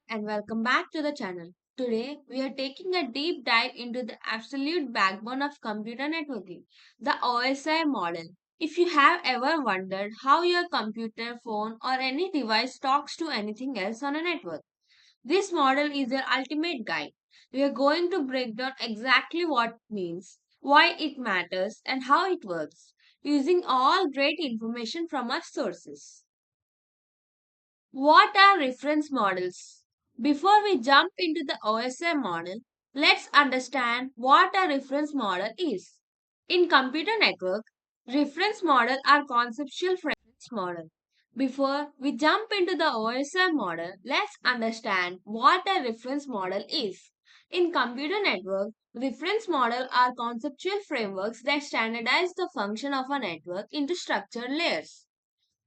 and welcome back to the channel. Today we are taking a deep dive into the absolute backbone of computer networking, the OSI model. If you have ever wondered how your computer, phone or any device talks to anything else on a network, this model is your ultimate guide. We are going to break down exactly what it means, why it matters and how it works, using all great information from our sources. What are reference models? Before we jump into the OSI model, let's understand what a reference model is. In computer network, reference model are conceptual reference model. Before we jump into the OSI model, let's understand what a reference model is. In computer network, reference model are conceptual frameworks that standardize the function of a network into structured layers.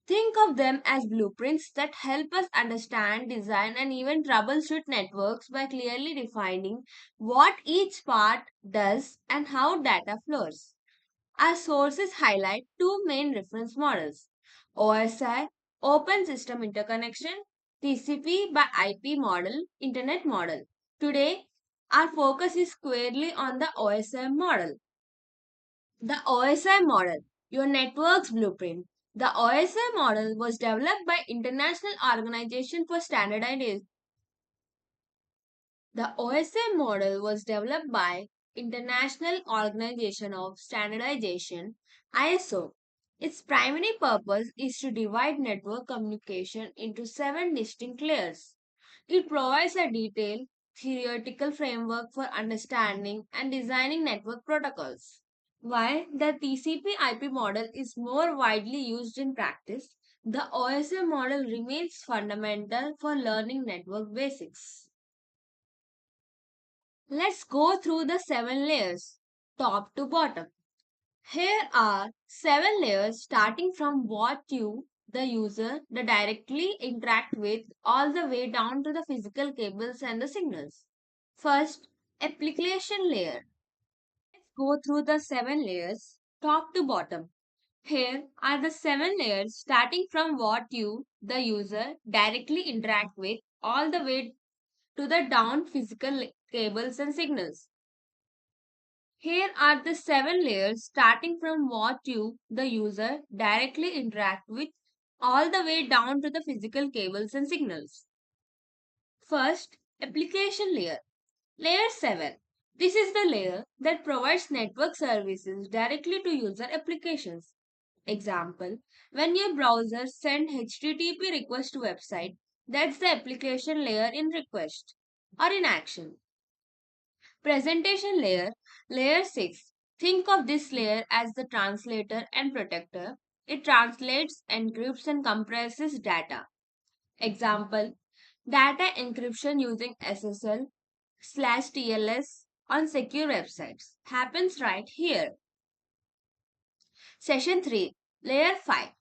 Think of them as blueprints that help us understand, design, and even troubleshoot networks by clearly defining what each part does and how data flows. Our sources highlight two main reference models: OSI, Open System Interconnection, TCP by IP model, Internet model. Today, our focus is squarely on the OSI model. The OSI model, your network's blueprint. The OSI model was developed by International Organization for Standardization. The OSI model was developed by International Organization of Standardization (ISO). Its primary purpose is to divide network communication into seven distinct layers. It provides a detailed theoretical framework for understanding and designing network protocols. While the TCP/IP model is more widely used in practice, the OSI model remains fundamental for learning network basics. Let's go through the seven layers, top to bottom. Here are seven layers starting from what you, the user, the directly interact with, all the way down to the physical cables and the signals. First, application layer. Let's go through the seven layers, top to bottom. Here are the seven layers starting from what you, the user, directly interact with, all the way to the down physical cables and signals. Here are the seven layers starting from what you, the user, directly interact with, all the way down to the physical cables and signals. First, application layer. Layer 7. This is the layer that provides network services directly to user applications. Example, when your browser sends HTTP request to website, that's the application layer in request or in action. Presentation layer, layer 6. Think of this layer as the translator and protector. It translates, encrypts and compresses data. Example, data encryption using SSL/TLS on secure websites happens right here. Session 3, layer 5.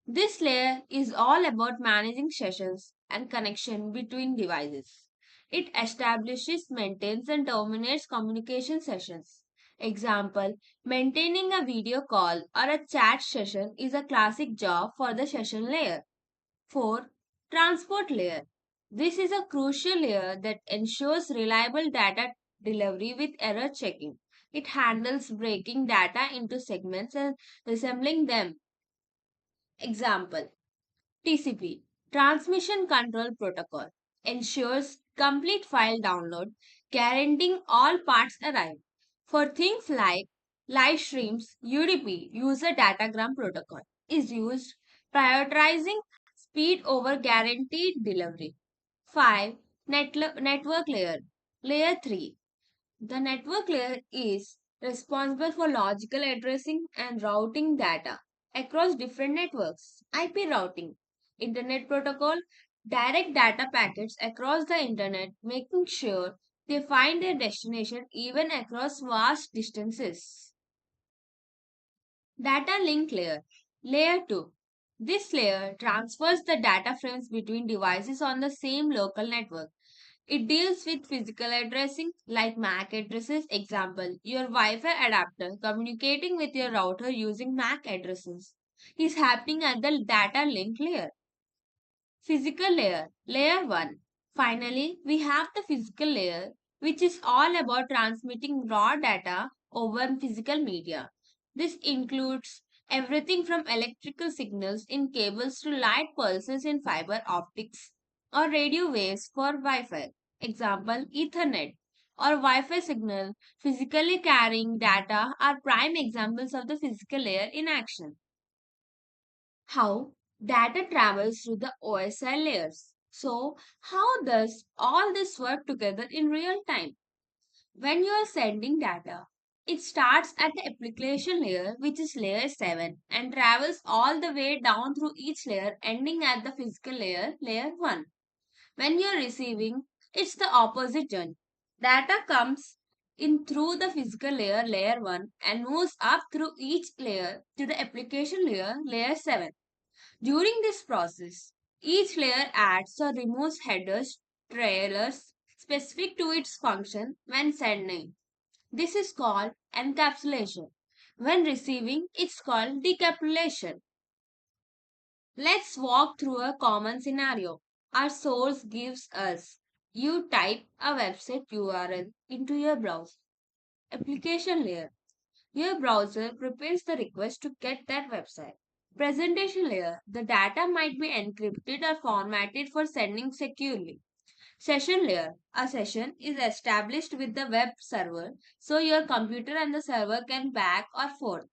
This layer is all about managing sessions and connection between devices. It establishes, maintains, and terminates communication sessions. Example, maintaining a video call or a chat session is a classic job for the session layer. 4. Transport layer. This is a crucial layer that ensures reliable data delivery with error checking. It handles breaking data into segments and resembling them. Example, TCP, Transmission Control Protocol, ensures complete file download, guaranteeing all parts arrive. For things like live streams, UDP, User Datagram Protocol, is used, prioritizing speed over guaranteed delivery. 5. Network layer. Layer 3. The network layer is responsible for logical addressing and routing data across different networks. IP routing, Internet Protocol, direct data packets across the Internet, making sure they find their destination even across vast distances. Data link layer. Layer 2. This layer transfers the data frames between devices on the same local network. It deals with physical addressing like MAC addresses. Example, your Wi-Fi adapter communicating with your router using MAC addresses is happening at the data link layer. Physical layer, layer 1. Finally, we have the physical layer, which is all about transmitting raw data over physical media. This includes everything from electrical signals in cables to light pulses in fiber optics or radio waves for Wi Fi. Example Ethernet or Wi Fi signal physically carrying data are prime examples of the physical layer in action. How data travels through the OSI layers. So, how does all this work together in real time? When you are sending data, it starts at the application layer, which is layer 7, and travels all the way down through each layer, ending at the physical layer, layer 1. When you are receiving, it's the opposite journey. Data comes in through the physical layer, layer 1, and moves up through each layer to the application layer, layer 7. During this process, each layer adds or removes headers, trailers specific to its function when sending. This is called encapsulation. When receiving, it's called decapsulation. Let's walk through a common scenario. Our source gives us. You type a website URL into your browser. Application layer. Your browser prepares the request to get that website. Presentation layer. The data might be encrypted or formatted for sending securely. Session layer. A session is established with the web server so your computer and the server can back or forth.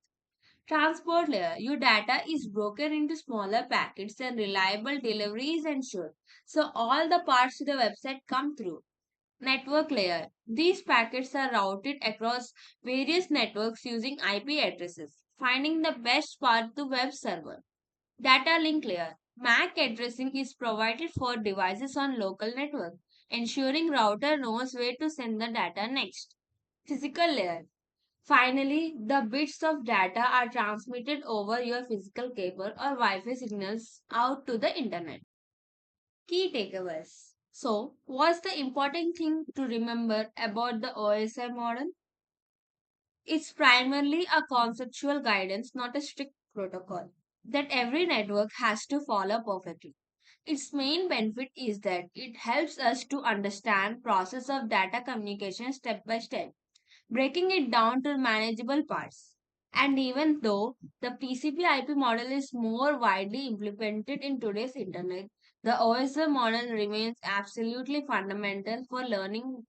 Transport layer. Your data is broken into smaller packets and reliable delivery is ensured. So all the parts to the website come through. Network layer. These packets are routed across various networks using IP addresses, finding the best path to web server. Data link layer. MAC addressing is provided for devices on local network, ensuring router knows where to send the data next. Physical layer. Finally, the bits of data are transmitted over your physical cable or Wi-Fi signals out to the internet. Key takeaways. So, what's the important thing to remember about the OSI model? It's primarily a conceptual guidance, not a strict protocol, that every network has to follow perfectly. Its main benefit is that it helps us to understand process of data communication step by step, breaking it down to manageable parts. And even though the TCP/IP model is more widely implemented in today's internet, the OSI model remains absolutely fundamental for learning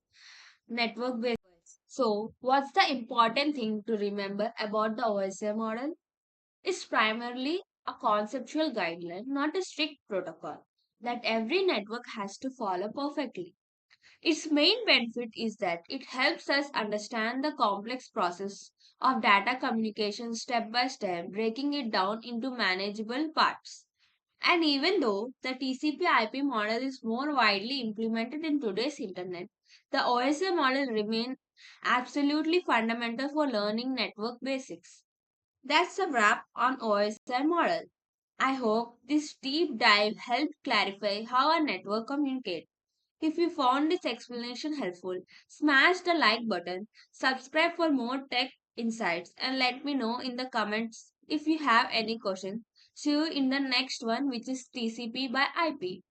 network based. So, what's the important thing to remember about the OSI model? It's primarily a conceptual guideline, not a strict protocol that every network has to follow perfectly. Its main benefit is that it helps us understand the complex process of data communication step by step, breaking it down into manageable parts. And even though the TCP/IP model is more widely implemented in today's internet, the OSI model remains absolutely fundamental for learning network basics. That's a wrap on OSI model. I hope this deep dive helped clarify how a network communicates. If you found this explanation helpful, smash the like button, subscribe for more tech insights, and let me know in the comments if you have any questions. See you in the next one, which is TCP by IP.